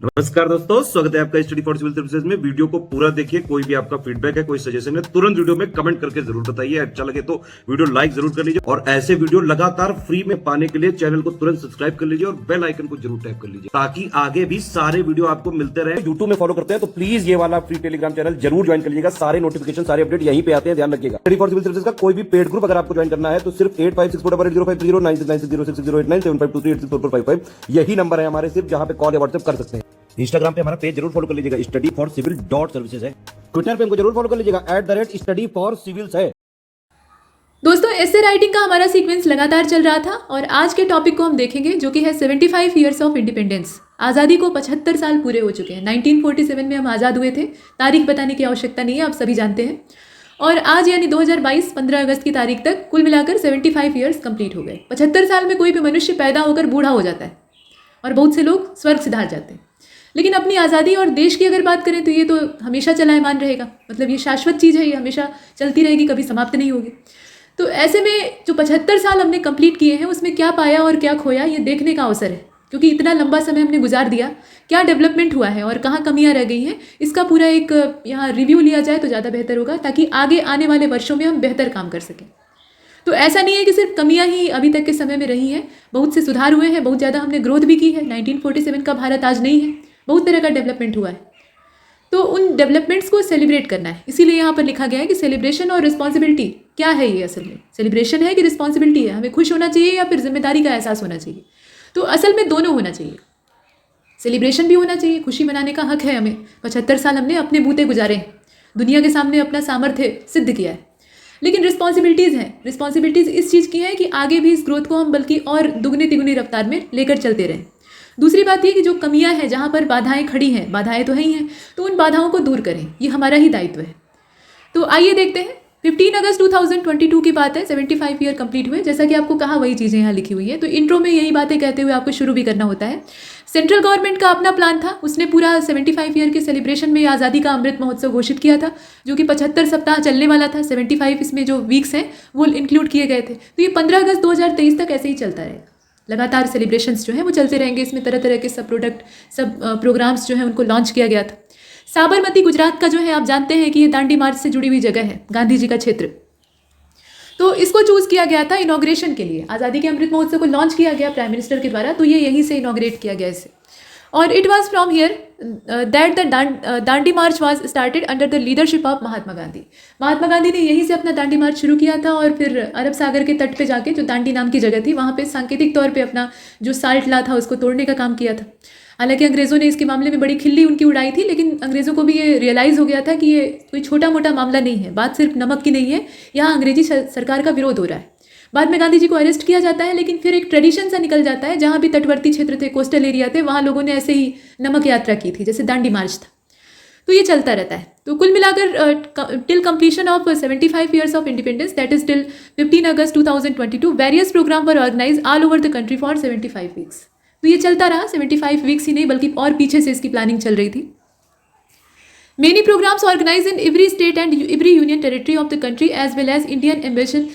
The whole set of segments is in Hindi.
नमस्कार दोस्तों, स्वागत है आपका स्टडी फॉर सिविल सर्विसेज में। वीडियो को पूरा देखिए। कोई भी आपका फीडबैक है, कोई सजेशन है, तुरंत वीडियो में कमेंट करके जरूर बताइए। अच्छा लगे तो वीडियो लाइक जरूर कर लीजिए और ऐसे वीडियो लगातार फ्री में पाने के लिए चैनल को तुरंत सब्सक्राइब कर लीजिए और बेल आइकन को जरूर टैप कर लीजिए ताकि आगे भी सारे वीडियो आपको मिलते रहे। यूट्यूब में फॉलो करते हैं तो प्लीज ये वाला फ्री टेलीग्राम चैनल जरूर ज्वाइन कर लीजिएगा। सारे नोटिफिकेशन, सारे अपडेट यहीं पे आते हैं, ध्यान रखिएगा। स्टडी फॉर सिविल सर्विसेज का कोई भी पेड ग्रुप अगर आपको ज्वाइन करना है तो सिर्फ 856480560660897523864455 यही नंबर है हमारे, सिर्फ जहां पे कॉल या व्हाट्सएप कर सकते हैं। इंस्टाग्राम पे हमारा पेज जरूर फॉलो कर लीजिएगा, studyforcivil.services है। ट्विटर पे हमको जरूर फॉलो कर लीजिएगा, @studyforcivils है। दोस्तों, ऐसे राइटिंग का हमारा सीक्वेंस लगातार चल रहा था और आज के टॉपिक को हम देखेंगे जो कि है 75 ईयर्स ऑफ इंडिपेंडेंस। आज़ादी को 75 साल पूरे हो चुके हैं। 1947 में हम आज़ाद हुए थे। तारीख बताने की आवश्यकता नहीं है, आप सभी जानते हैं। और आज यानी 2022 15 अगस्त की तारीख तक कुल मिलाकर 75 ईयर्स कंप्लीट हो गए। 75 साल में कोई भी मनुष्य पैदा होकर बूढ़ा हो जाता है और बहुत से लोग स्वर्ग सिधार जाते हैं। लेकिन अपनी आज़ादी और देश की अगर बात करें तो ये तो हमेशा चलायमान रहेगा। मतलब ये शाश्वत चीज़ है, ये हमेशा चलती रहेगी, कभी समाप्त नहीं होगी। तो ऐसे में जो 75 साल हमने कंप्लीट किए हैं उसमें क्या पाया और क्या खोया, ये देखने का अवसर है। क्योंकि इतना लंबा समय हमने गुजार दिया, क्या डेवलपमेंट हुआ है और कहाँ कमियाँ रह गई हैं, इसका पूरा एक यहाँ रिव्यू लिया जाए तो ज़्यादा बेहतर होगा, ताकि आगे आने वाले वर्षों में हम बेहतर काम कर सकें। तो ऐसा नहीं है कि सिर्फ कमियां ही अभी तक के समय में रही हैं, बहुत से सुधार हुए हैं, बहुत ज़्यादा हमने ग्रोथ भी की है। 1947 का भारत आज नहीं है, बहुत तरह का डेवलपमेंट हुआ है। तो उन डेवलपमेंट्स को सेलिब्रेट करना है, इसीलिए यहाँ पर लिखा गया है कि सेलिब्रेशन और रिस्पॉन्सिबिलिटी क्या है। ये असल में सेलिब्रेशन है कि रिस्पॉन्सिबिलिटी है, हमें खुश होना चाहिए या फिर जिम्मेदारी का एहसास होना चाहिए। तो असल में दोनों होना चाहिए, सेलिब्रेशन भी होना चाहिए, खुशी मनाने का हक है हमें। 75 साल हमने अपने बूते गुजारे हैं, दुनिया के सामने अपना सामर्थ्य सिद्ध किया है। लेकिन रिस्पॉन्सिबिलिटीज़ हैं, रिस्पॉन्सिबिलिटीज़ इस चीज़ की है कि आगे भी इस ग्रोथ को हम बल्कि और दुगनी तिगुनी रफ्तार में लेकर चलते रहें। दूसरी बात ये कि जो कमियां हैं, जहाँ पर बाधाएं खड़ी हैं, बाधाएं तो है ही हैं, तो उन बाधाओं को दूर करें, ये हमारा ही दायित्व है। तो आइए देखते हैं। 15 अगस्त 2022 की बात है, 75 ईयर कंप्लीट हुए। जैसा कि आपको कहा वही चीज़ें यहाँ लिखी हुई है। तो इंट्रो में यही बातें कहते हुए आपको शुरू भी करना होता है। सेंट्रल गवर्नमेंट का अपना प्लान था, उसने पूरा 75 ईयर के सेलिब्रेशन में आज़ादी का अमृत महोत्सव घोषित किया था, जो कि 75 सप्ताह चलने वाला था। 75 इसमें जो वीक्स हैं वो इंक्लूड किए गए थे। तो ये 15 अगस्त 2023 तक ऐसे ही चलता रहेगा। लगातार सेलिब्रेशंस जो हैं वो चलते रहेंगे। इसमें तरह तरह के सब प्रोग्राम्स जो हैं उनको लॉन्च किया गया था। साबरमती गुजरात का जो है, आप जानते हैं कि ये दांडी मार्च से जुड़ी हुई जगह है, गांधी जी का क्षेत्र। तो इसको चूज़ किया गया था इनॉग्रेशन के लिए। आज़ादी के अमृत महोत्सव को लॉन्च किया गया प्राइम मिनिस्टर के द्वारा, तो ये यहीं से इनॉग्रेट किया गया इसे। और it was from here that the Dandi march was started under the leadership of Mahatma Gandhi. Mahatma Gandhi ने यहीं से अपना दांडी मार्च शुरू किया था और फिर अरब सागर के तट पे जाके, जो दांडी नाम की जगह थी, वहाँ पे सांकेतिक तौर पे अपना जो साल्ट ला था उसको तोड़ने का काम किया था। हालांकि अंग्रेज़ों ने इसके मामले में बड़ी खिल्ली उनकी उड़ाई थी, लेकिन अंग्रेज़ों को भी ये रियलाइज़ हो गया था कि ये कोई छोटा मोटा मामला नहीं है, बात सिर्फ नमक की नहीं है, यहाँ अंग्रेजी सरकार का विरोध हो रहा है। बाद में गांधी जी को अरेस्ट किया जाता है, लेकिन फिर एक ट्रेडिशन सा निकल जाता है, जहाँ भी तटवर्ती क्षेत्र थे, कोस्टल एरिया थे, वहाँ लोगों ने ऐसे ही नमक यात्रा की थी, जैसे दांडी मार्च था। तो ये चलता रहता है। तो कुल मिलाकर till completion of 75 years of independence, that is till 15 August 2022, various programme were organise all over the country for 75 weeks. तो ये चलता रहा। 75 वीक्स ही नहीं बल्कि और पीछे से इसकी प्लानिंग चल रही थी। Many programs organized in every state and every union territory of the country as well as Indian embassy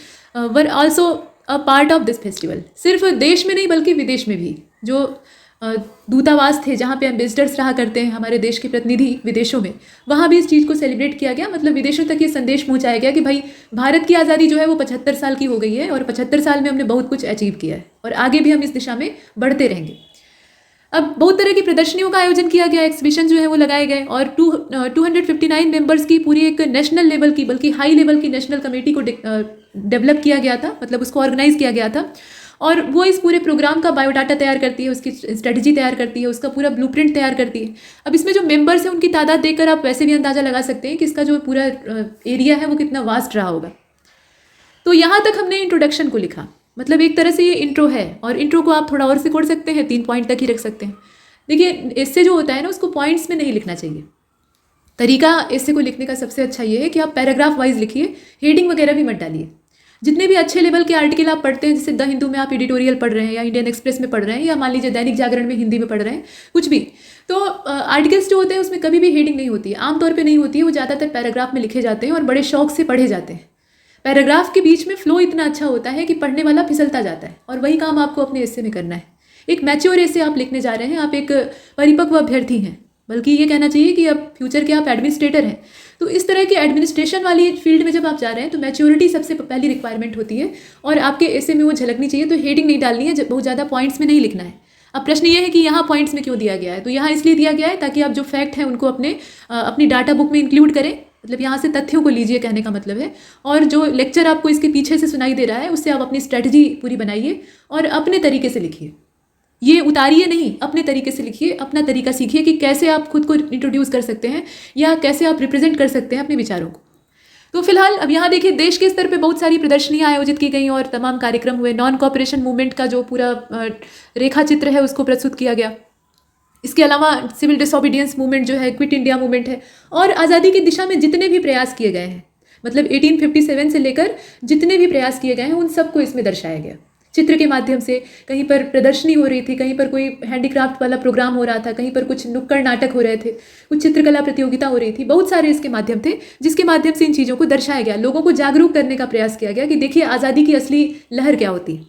were also a part of this festival. सिर्फ देश में नहीं बल्कि विदेश में भी जो दूतावास थे, जहाँ पे एम्बेसडर्स रहा करते हैं हमारे देश के प्रतिनिधि विदेशों में, वहाँ भी इस चीज़ को सेलिब्रेट किया गया। मतलब विदेशों तक ये संदेश पहुँचाया गया कि भाई भारत की आज़ादी जो है वो 75 साल की हो गई है और 75 साल में हमने बहुत कुछ अचीव किया है और आगे भी हम इस दिशा में बढ़ते रहेंगे। अब बहुत तरह की प्रदर्शनियों का आयोजन किया गया, एग्जीबिशन जो है वो लगाए गए और 259 मेंबर्स की पूरी एक नेशनल लेवल की, बल्कि हाई लेवल की नेशनल कमेटी को डेवलप किया गया था, मतलब उसको ऑर्गेनाइज किया गया था। और वो इस पूरे प्रोग्राम का बायोडाटा तैयार करती है, उसकी स्ट्रेटजी तैयार करती है, उसका पूरा ब्लूप्रिंट तैयार करती है। अब इसमें जो मेंबर्स हैं उनकी तादाद देखकर आप वैसे भी अंदाज़ा लगा सकते हैं कि इसका जो पूरा एरिया है वो कितना वास्ट रहा होगा। तो यहाँ तक हमने इंट्रोडक्शन को लिखा, मतलब एक तरह से ये इंट्रो है और इंट्रो को आप थोड़ा और सिकोड़ सकते हैं, 3 पॉइंट तक ही रख सकते हैं। देखिए, इससे जो होता है ना, उसको पॉइंट्स में नहीं लिखना चाहिए। तरीका इससे को लिखने का सबसे अच्छा ये है कि आप पैराग्राफ वाइज लिखिए, हेडिंग वगैरह भी मत डालिए। जितने भी अच्छे लेवल के आर्टिकल आप पढ़ते हैं, जैसे द हिंदू में आप एडिटोरियल पढ़ रहे हैं या इंडियन एक्सप्रेस में पढ़ रहे हैं या मान लीजिए दैनिक जागरण में हिंदी में पढ़ रहे हैं, कुछ भी, तो आर्टिकल्स जो होते हैं उसमें कभी भी हेडिंग नहीं होती है, आमतौर पर नहीं होती है। वो ज़्यादातर पैराग्राफ में लिखे जाते हैं और बड़े शौक से पढ़े जाते हैं। पैराग्राफ के बीच में फ्लो इतना अच्छा होता है कि पढ़ने वाला फिसलता जाता है और वही काम आपको अपने हिस्से में करना है। एक मैच्योर ऐसे आप लिखने जा रहे हैं, आप एक परिपक्व अभ्यर्थी हैं, बल्कि ये कहना चाहिए कि अब फ्यूचर के आप एडमिनिस्ट्रेटर हैं। तो इस तरह के एडमिनिस्ट्रेशन वाली फील्ड में जब आप जा रहे हैं तो मैच्योरिटी सबसे पहली रिक्वायरमेंट होती है और आपके ऐसे में वो झलकनी चाहिए। तो हेडिंग नहीं डालनी है, बहुत ज़्यादा पॉइंट्स में नहीं लिखना है। अब प्रश्न ये है कि यहाँ पॉइंट्स में क्यों दिया गया है? तो यहाँ इसलिए दिया गया है ताकि आप जो फैक्ट हैं उनको अपनी डाटा बुक में इंक्लूड करें, मतलब यहाँ से तथ्यों को लीजिए, कहने का मतलब है। और जो लेक्चर आपको इसके पीछे से सुनाई दे रहा है उससे आप अपनी स्ट्रेटजी पूरी बनाइए और अपने तरीके से लिखिए। ये उतारिए नहीं, अपने तरीके से लिखिए, अपना तरीका सीखिए कि कैसे आप खुद को इंट्रोड्यूस कर सकते हैं या कैसे आप रिप्रेजेंट कर सकते हैं अपने विचारों को। तो फिलहाल अब यहाँ देखिए, देश के स्तर पे बहुत सारी प्रदर्शनियाँ आयोजित की गई और तमाम कार्यक्रम हुए। नॉन कॉपरेशन मूवमेंट का जो पूरा रेखा चित्र है उसको प्रस्तुत किया गया। इसके अलावा सिविल डिसोबीडियंस मूवमेंट जो है, क्विट इंडिया मूवमेंट है, और आज़ादी की दिशा में जितने भी प्रयास किए गए हैं, मतलब 1857 से लेकर जितने भी प्रयास किए गए हैं उन सबको इसमें दर्शाया गया चित्र के माध्यम से। कहीं पर प्रदर्शनी हो रही थी, कहीं पर कोई हैंडीक्राफ्ट वाला प्रोग्राम हो रहा था, कहीं पर कुछ नुक्कड़ नाटक हो रहे थे, कुछ चित्रकला प्रतियोगिता हो रही थी। बहुत सारे इसके माध्यम थे जिसके माध्यम से इन चीज़ों को दर्शाया गया, लोगों को जागरूक करने का प्रयास किया गया कि देखिए आज़ादी की असली लहर क्या होती है।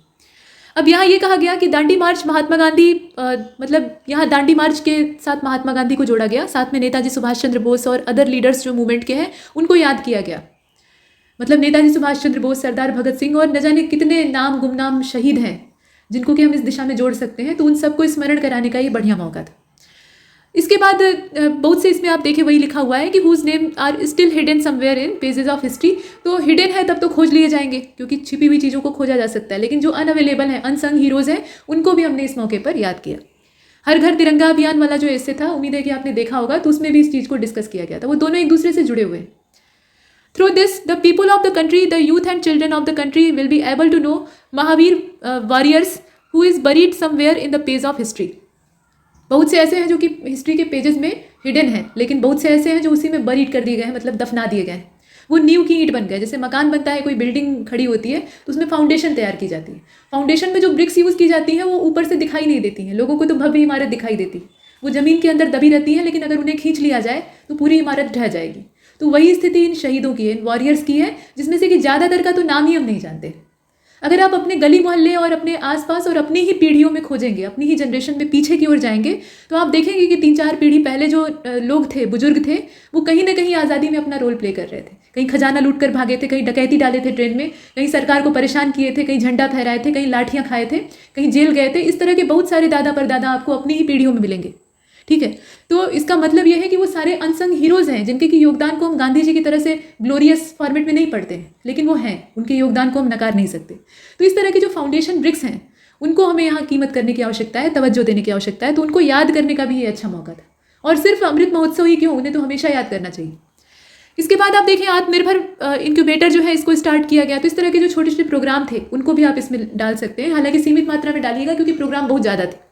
अब यहाँ ये कहा गया कि दांडी मार्च महात्मा गांधी, मतलब यहाँ दांडी मार्च के साथ महात्मा गांधी को जोड़ा गया, साथ में नेताजी सुभाष चंद्र बोस और अदर लीडर्स जो मूवमेंट के हैं उनको याद किया गया। मतलब नेताजी सुभाष चंद्र बोस, सरदार भगत सिंह और न जाने कितने नाम गुमनाम शहीद हैं जिनको कि हम इस दिशा में जोड़ सकते हैं, तो उन सबको स्मरण कराने का ये बढ़िया मौका था। इसके बाद बहुत से इसमें आप देखें वही लिखा हुआ है कि whose name are still hidden somewhere in pages of history. तो हिडन है तब तो खोज लिए जाएंगे, क्योंकि छिपी हुई चीज़ों को खोजा जा सकता है, लेकिन जो अनअवेलेबल हैं, अनसंग हीरोज़ हैं, उनको भी हमने इस मौके पर याद किया। हर घर तिरंगा अभियान वाला जो ऐसे था, उम्मीद है कि आपने देखा होगा, तो उसमें भी इस चीज़ को डिस्कस किया गया था। वो दोनों एक दूसरे से जुड़े हुए हैं। Through this, the people of the country, the youth and children of the country will be able to know Mahavir warriors who is buried somewhere in the page of history. बहुत से ऐसे हैं जो कि हिस्ट्री के पेजेस में हिडन हैं, लेकिन बहुत से ऐसे हैं जो उसी में बरीड कर दिए गए हैं, मतलब दफना दिए गए हैं। वो नींव की ईंट बन गए। जैसे मकान बनता है, कोई बिल्डिंग खड़ी होती है तो उसमें फाउंडेशन तैयार की जाती है। फाउंडेशन में जो ब्रिक्स यूज़ की जाती हैं वो ऊपर से दिखाई नहीं देती हैं, लोगों को तो भव्य इमारत दिखाई देती है, वो ज़मीन के अंदर दबी रहती है, लेकिन अगर उन्हें खींच लिया जाए तो पूरी इमारत ढह जाएगी। तो वही स्थिति इन शहीदों की है, इन वॉरियर्स की है, जिसमें से कि ज़्यादातर का तो नाम ही हम नहीं जानते। अगर आप अपने गली मोहल्ले और अपने आसपास और अपनी ही पीढ़ियों में खोजेंगे, अपनी ही जनरेशन में पीछे की ओर जाएंगे, तो आप देखेंगे कि 3-4 पीढ़ी पहले जो लोग थे, बुजुर्ग थे, वो कहीं ना कहीं आज़ादी में अपना रोल प्ले कर रहे थे। कहीं खजाना लूट कर भागे थे, कहीं डकैती डाले थे ट्रेन में, कहीं सरकार को परेशान किए थे, कहीं झंडा फहराए थे, कहीं लाठियाँ खाए थे, कहीं जेल गए थे। इस तरह के बहुत सारे दादा परदादा आपको अपनी ही पीढ़ियों में मिलेंगे। ठीक है, तो इसका मतलब यह है कि वो सारे अनसंग हीरोज़ हैं जिनके की योगदान को हम गांधी जी की तरह से ग्लोरियस फॉर्मेट में नहीं पढ़ते हैं, लेकिन वो हैं, उनके योगदान को हम नकार नहीं सकते। तो इस तरह के जो फाउंडेशन ब्रिक्स हैं उनको हमें यहाँ कीमत करने की आवश्यकता है, तवज्जो देने की आवश्यकता है। तो उनको याद करने का भी ये अच्छा मौका था, और सिर्फ अमृत महोत्सव ही क्यों, उन्हें तो हमेशा याद करना चाहिए। इसके बाद आप देखें, आत्मनिर्भर इंक्यूबेटर जो है इसको स्टार्ट किया गया। तो इस तरह के जो छोटे छोटे प्रोग्राम थे उनको भी आप इसमें डाल सकते हैं, हालांकि सीमित मात्रा में डालिएगा क्योंकि प्रोग्राम बहुत ज़्यादा थे।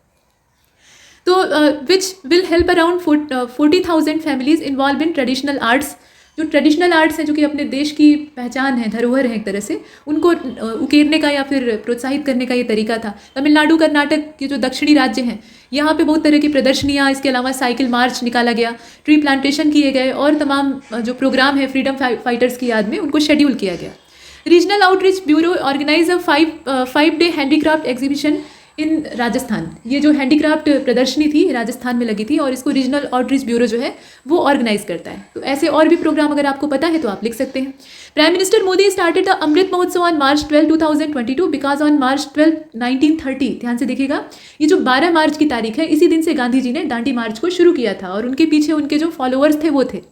तो which will help around 40,000 families involve in traditional arts. जो ट्रेडिशनल आर्ट्स हैं, जो कि अपने देश की पहचान है, धरोहर है एक तरह से, उनको उकेरने का या फिर प्रोत्साहित करने का ये तरीका था। तमिलनाडु, कर्नाटक के जो दक्षिणी राज्य हैं, यहाँ पे बहुत तरह की प्रदर्शनियाँ, इसके अलावा साइकिल मार्च निकाला गया, ट्री प्लांटेशन किए गए, और तमाम जो प्रोग्राम है फ्रीडम फाइटर्स की याद में उनको शेड्यूल किया गया। Regional outreach bureau organise a 5 day handicraft exhibition in Rajasthan. ये जो हैंडीक्राफ्ट प्रदर्शनी थी राजस्थान में लगी थी, और इसको रीजनल आउटरीच ब्यूरो जो है वो ऑर्गेनाइज करता है। तो ऐसे और भी प्रोग्राम अगर आपको पता है तो आप लिख सकते हैं। Prime minister Modi started the Amrit Mahotsav on March 12, 2022 because on March 12, 1930, ध्यान से देखिएगा, ये जो 12 मार्च की तारीख है, इसी दिन से गांधी जी ने दांडी मार्च को शुरू किया था, और उनके पीछे उनके जो फॉलोअर्स थे वो थे,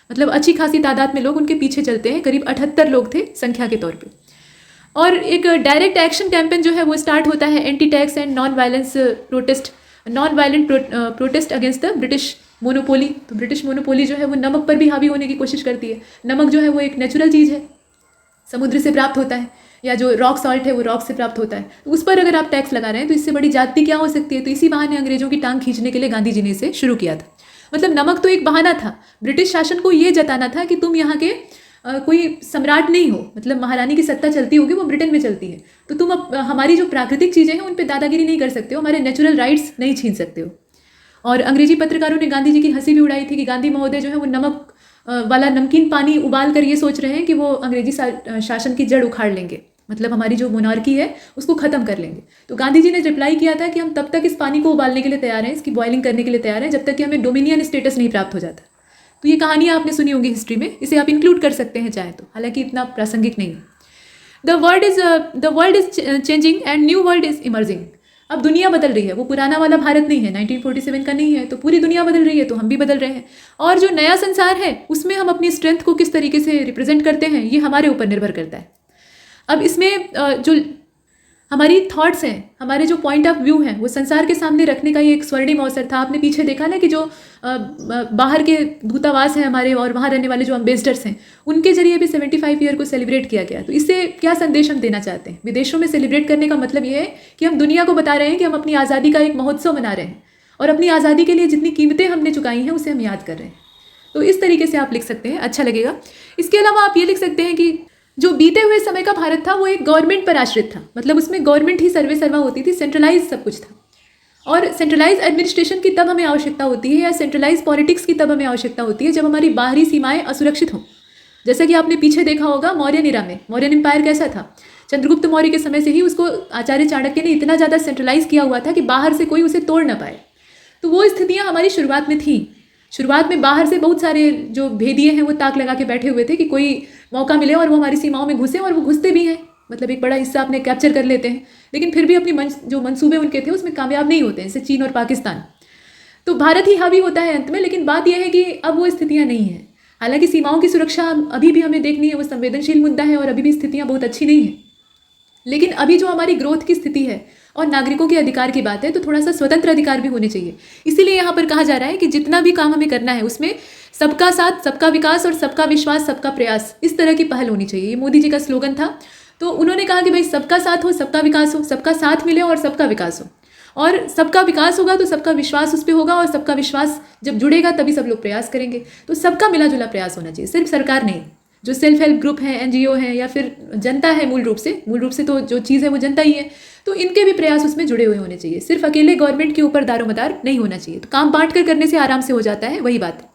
मतलब अच्छी खासी तादाद में लोग उनके पीछे चलते हैं, करीब 78 लोग थे संख्या के तौर पर। और एक डायरेक्ट एक्शन कैंपेन जो है वो स्टार्ट होता है, anti tax and non violent protest against the British monopoly. तो ब्रिटिश मोनोपोली जो है वो नमक पर भी हावी होने की कोशिश करती है। नमक जो है वो एक नेचुरल चीज़ है, समुद्र से प्राप्त होता है, या जो रॉक सॉल्ट है वो रॉक से प्राप्त होता है। तो उस पर अगर आप टैक्स लगा रहे हैं तो इससे बड़ी जाति क्या हो सकती है। तो इसी बहाने अंग्रेजों की टांग खींचने के लिए गांधी जी ने इसे शुरू किया था। मतलब नमक तो एक बहाना था, ब्रिटिश शासन को ये जताना था कि तुम यहाँ के कोई सम्राट नहीं हो, मतलब महारानी की सत्ता चलती होगी वो ब्रिटेन में चलती है, तो तुम हमारी जो प्राकृतिक चीज़ें हैं उन पर दादागिरी नहीं कर सकते हो, हमारे नेचुरल राइट्स नहीं छीन सकते हो। और अंग्रेजी पत्रकारों ने गांधी जी की हंसी भी उड़ाई थी कि गांधी महोदय जो है वो नमक वाला नमकीन पानी उबाल कर ये सोच रहे हैं कि वो अंग्रेजी शासन की जड़ उखाड़ लेंगे। मतलब हमारी जो मोनार्की है उसको ख़त्म कर लेंगे। तो गांधी जी ने रिप्लाई किया था कि हम तब तक इस पानी को उबालने के लिए तैयार हैं, इसकी बॉइलिंग करने के लिए तैयार हैं, जब तक कि हमें डोमिनियन स्टेटस नहीं प्राप्त हो जाता। तो ये कहानियाँ आपने सुनी होंगी हिस्ट्री में, इसे आप इंक्लूड कर सकते हैं चाहे तो, हालांकि इतना प्रासंगिक नहीं है। The world is changing and new world is emerging. अब दुनिया बदल रही है, वो पुराना वाला भारत नहीं है, 1947 का नहीं है, तो पूरी दुनिया बदल रही है, तो हम भी बदल रहे हैं। और जो नया संसार है उसमें हम अपनी स्ट्रेंथ को किस तरीके से रिप्रेजेंट करते हैं ये हमारे ऊपर निर्भर करता है। अब इसमें जो हमारी थॉट्स हैं, हमारे जो पॉइंट ऑफ व्यू हैं, वो संसार के सामने रखने का ये एक स्वर्णिम अवसर था। आपने पीछे देखा ना कि जो बाहर के दूतावास हैं हमारे और वहाँ रहने वाले जो एम्बेसडर्स हैं, उनके जरिए भी 75 ईयर को सेलिब्रेट किया गया। तो इससे क्या संदेश हम देना चाहते हैं? विदेशों में सेलिब्रेट करने का मतलब ये है कि हम दुनिया को बता रहे हैं कि हम अपनी आज़ादी का एक महोत्सव मना रहे हैं और अपनी आज़ादी के लिए जितनी कीमतें हमने चुकाई हैं उसे हम याद कर रहे हैं। तो इस तरीके से आप लिख सकते हैं, अच्छा लगेगा। इसके अलावा आप ये लिख सकते हैं कि जो बीते हुए समय का भारत था वो एक गवर्नमेंट पर आश्रित था, मतलब उसमें गवर्नमेंट ही सर्वे सर्वा होती थी, सेंट्रलाइज सब कुछ था। और सेंट्रलाइज एडमिनिस्ट्रेशन की तब हमें आवश्यकता होती है, या सेंट्रलाइज पॉलिटिक्स की तब हमें आवश्यकता होती है जब हमारी बाहरी सीमाएं असुरक्षित हों। जैसा कि आपने पीछे देखा होगा मौर्यन इरा में, मौर्यन एम्पायर कैसा था? चंद्रगुप्त मौर्य के समय से ही उसको आचार्य चाणक्य ने इतना ज़्यादा सेंट्रलाइज किया हुआ था कि बाहर से कोई उसे तोड़ ना पाए। तो वो स्थितियाँ हमारी शुरुआत में थी। शुरुआत में बाहर से बहुत सारे जो भेदिए हैं वो ताक लगा के बैठे हुए थे कि कोई मौका मिले और वो हमारी सीमाओं में घुसे, और वो घुसते भी हैं, मतलब एक बड़ा हिस्सा अपने कैप्चर कर लेते हैं, लेकिन फिर भी अपनी जो मंसूबे उनके थे उसमें कामयाब नहीं होते हैं, जैसे चीन और पाकिस्तान। तो भारत ही हावी होता है अंत में, लेकिन बात यह है कि अब वो स्थितियाँ नहीं हैं। हालांकि सीमाओं की सुरक्षा अभी भी हमें देखनी है, वो संवेदनशील मुद्दा है और अभी भी स्थितियाँ बहुत अच्छी नहीं हैं। लेकिन अभी जो हमारी ग्रोथ की स्थिति है और नागरिकों के अधिकार की बात है, तो थोड़ा सा स्वतंत्र अधिकार भी होने चाहिए। इसीलिए यहाँ पर कहा जा रहा है कि जितना भी काम हमें करना है उसमें सबका साथ, सबका विकास और सबका विश्वास, सबका प्रयास, इस तरह की पहल होनी चाहिए। ये मोदी जी का स्लोगन था। तो उन्होंने कहा कि भाई सबका साथ हो, सबका विकास हो, सबका साथ मिले और सबका विकास हो। और सबका विकास होगा तो सबका विश्वास उस पर होगा, और सबका विश्वास जब जुड़ेगा तभी सब लोग प्रयास करेंगे। तो सबका मिला जुला प्रयास होना चाहिए, सिर्फ सरकार नहीं। जो सेल्फ हेल्प ग्रुप हैं, एनजीओ हैं, या फिर जनता है, मूल रूप से तो जो चीज़ है वो जनता ही है, तो इनके भी प्रयास उसमें जुड़े हुए होने चाहिए। सिर्फ अकेले गवर्नमेंट के ऊपर दारोमदार नहीं होना चाहिए। तो काम बांट कर करने से आराम से हो जाता है, वही बात है।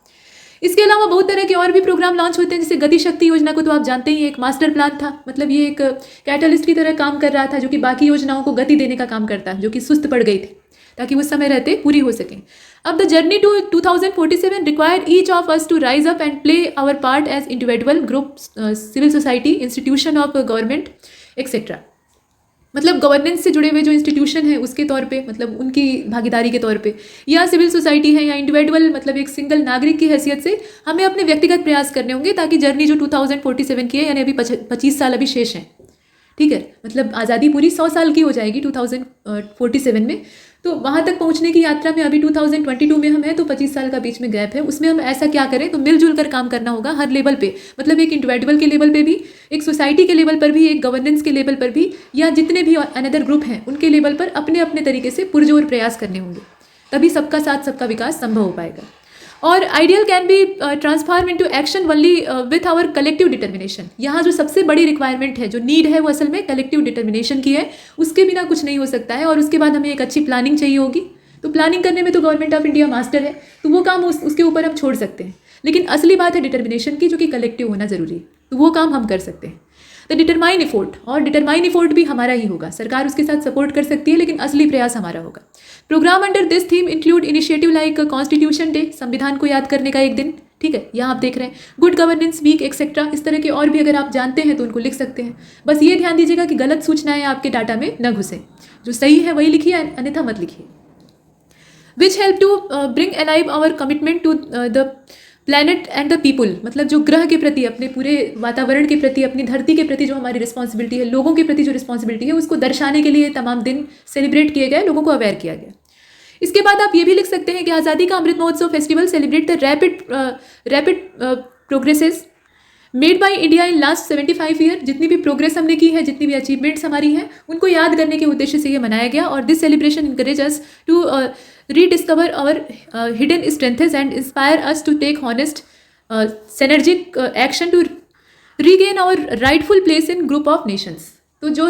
इसके अलावा बहुत तरह के और भी प्रोग्राम लॉन्च होते हैं, जैसे गति शक्ति योजना को तो आप जानते ही, एक मास्टर प्लान था, मतलब ये एक कैटलिस्ट की तरह काम कर रहा था, जो कि बाकी योजनाओं को गति देने का काम करता है, जो कि सुस्त पड़ गई थी, ताकि वो समय रहते पूरी हो सकें। अब the journey to 2047 require each of us to rise up and play our part as individual, group, civil society, institution of government etcetera. मतलब गवर्नेंस से जुड़े हुए जो इंस्टीट्यूशन है उसके तौर पे, मतलब उनकी भागीदारी के तौर पे, या सिविल सोसाइटी है, या इंडिविजुअल, मतलब एक सिंगल नागरिक की हैसियत से हमें अपने व्यक्तिगत प्रयास करने होंगे, ताकि जर्नी जो 2047 की है, यानी अभी 25 साल अभी शेष हैं, ठीक है, मतलब आज़ादी पूरी 100 साल की हो जाएगी 2047 में। तो वहाँ तक पहुँचने की यात्रा में अभी 2022 में हम हैं, तो 25 साल का बीच में गैप है। उसमें हम ऐसा क्या करें? तो मिलजुल कर काम करना होगा हर लेवल पे, मतलब एक इंडिविजुअल के लेवल पे भी, एक सोसाइटी के लेवल पर भी, एक गवर्नेंस के लेवल पर भी, या जितने भी अनदर ग्रुप हैं उनके लेवल पर अपने अपने तरीके से पुरजोर प्रयास करने होंगे, तभी सबका साथ सबका विकास संभव हो पाएगा। और ideal can be transform into action only with our collective determination. यहाँ जो सबसे बड़ी रिक्वायरमेंट है, जो नीड है, वो असल में कलेक्टिव डिटर्मिनेशन की है। उसके बिना कुछ नहीं हो सकता है। और उसके बाद हमें एक अच्छी प्लानिंग चाहिए होगी। तो प्लानिंग करने में तो गवर्नमेंट ऑफ इंडिया मास्टर है, तो वो काम उसके ऊपर हम छोड़ सकते हैं। लेकिन असली बात है डिटर्मिनेशन की, जो कि कलेक्टिव होना जरूरी है, तो वो काम हम कर सकते हैं। द डिटरमाइन एफोर्ट, और डिटरमाइन एफोर्ट भी हमारा ही होगा। सरकार उसके साथ सपोर्ट कर सकती है, लेकिन असली प्रयास हमारा होगा। Programme under this theme include initiative like constitution day, संविधान को याद करने का एक दिन, ठीक है, यहाँ आप देख रहे हैं, गुड गवर्नेंस वीक एक्सेट्रा। इस तरह के और भी अगर आप जानते हैं तो उनको लिख सकते हैं। बस ये ध्यान दीजिएगा कि गलत सूचनाएं आपके डाटा में न घुसे, जो सही है वही लिखिए, अन्यथा मत लिखिए। Which help to bring alive our commitment to the planet and the people, मतलब जो ग्रह के प्रति, अपने पूरे वातावरण के प्रति, अपनी धरती के प्रति जो हमारी रिस्पॉन्सिबिलिटी है, लोगों के प्रति जो रिस्पॉन्सिबिलिटी है, उसको दर्शाने के लिए तमाम दिन सेलिब्रेट किए गए, लोगों को अवेयर किया गया। इसके बाद आप ये भी लिख सकते हैं कि आज़ादी का Amrit Mahotsav festival celebrate the rapid progresses made by India in last 75 year. जितनी भी प्रोग्रेस हमने की है, जितनी भी अचीवमेंट्स हमारी हैं, उनको याद करने के उद्देश्य से ये मनाया गया। और this celebration encourage us to rediscover our hidden strengths and inspire us to take honest, synergic action to regain our rightful place in group of nations। तो जो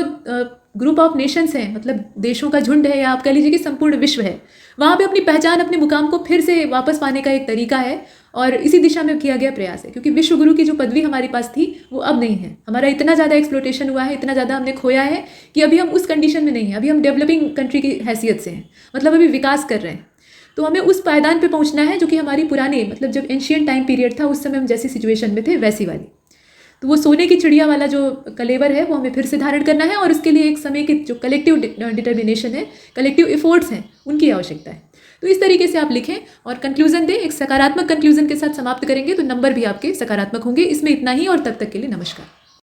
ग्रुप ऑफ नेशंस हैं, मतलब देशों का झुंड है, या आप कह लीजिए कि संपूर्ण विश्व है, वहाँ पे अपनी पहचान, अपने मुकाम को फिर से वापस पाने का एक तरीका है और इसी दिशा में किया गया प्रयास है। क्योंकि विश्व गुरु की जो पदवी हमारे पास थी वो अब नहीं है। हमारा इतना ज़्यादा एक्सप्लोटेशन हुआ है, इतना ज़्यादा हमने खोया है कि अभी हम उस कंडीशन में नहीं हैं। अभी हम डेवलपिंग कंट्री की हैसियत से हैं, मतलब अभी विकास कर रहे हैं। तो हमें उस पायदान पे पहुंचना है जो कि हमारी पुराने, मतलब जब एंशियंट टाइम पीरियड था उस समय हम जैसी सिचुएशन में थे वैसी वाली। तो वो सोने की चिड़िया वाला जो कलेवर है वो हमें फिर से धारण करना है और उसके लिए एक समय के जो कलेक्टिव डिटर्मिनेशन है, कलेक्टिव एफर्ट्स हैं, उनकी आवश्यकता है। तो इस तरीके से आप लिखें और कंक्लूजन दें। एक सकारात्मक कंक्लूजन के साथ समाप्त करेंगे तो नंबर भी आपके सकारात्मक होंगे। इसमें इतना ही और तब तक के लिए नमस्कार।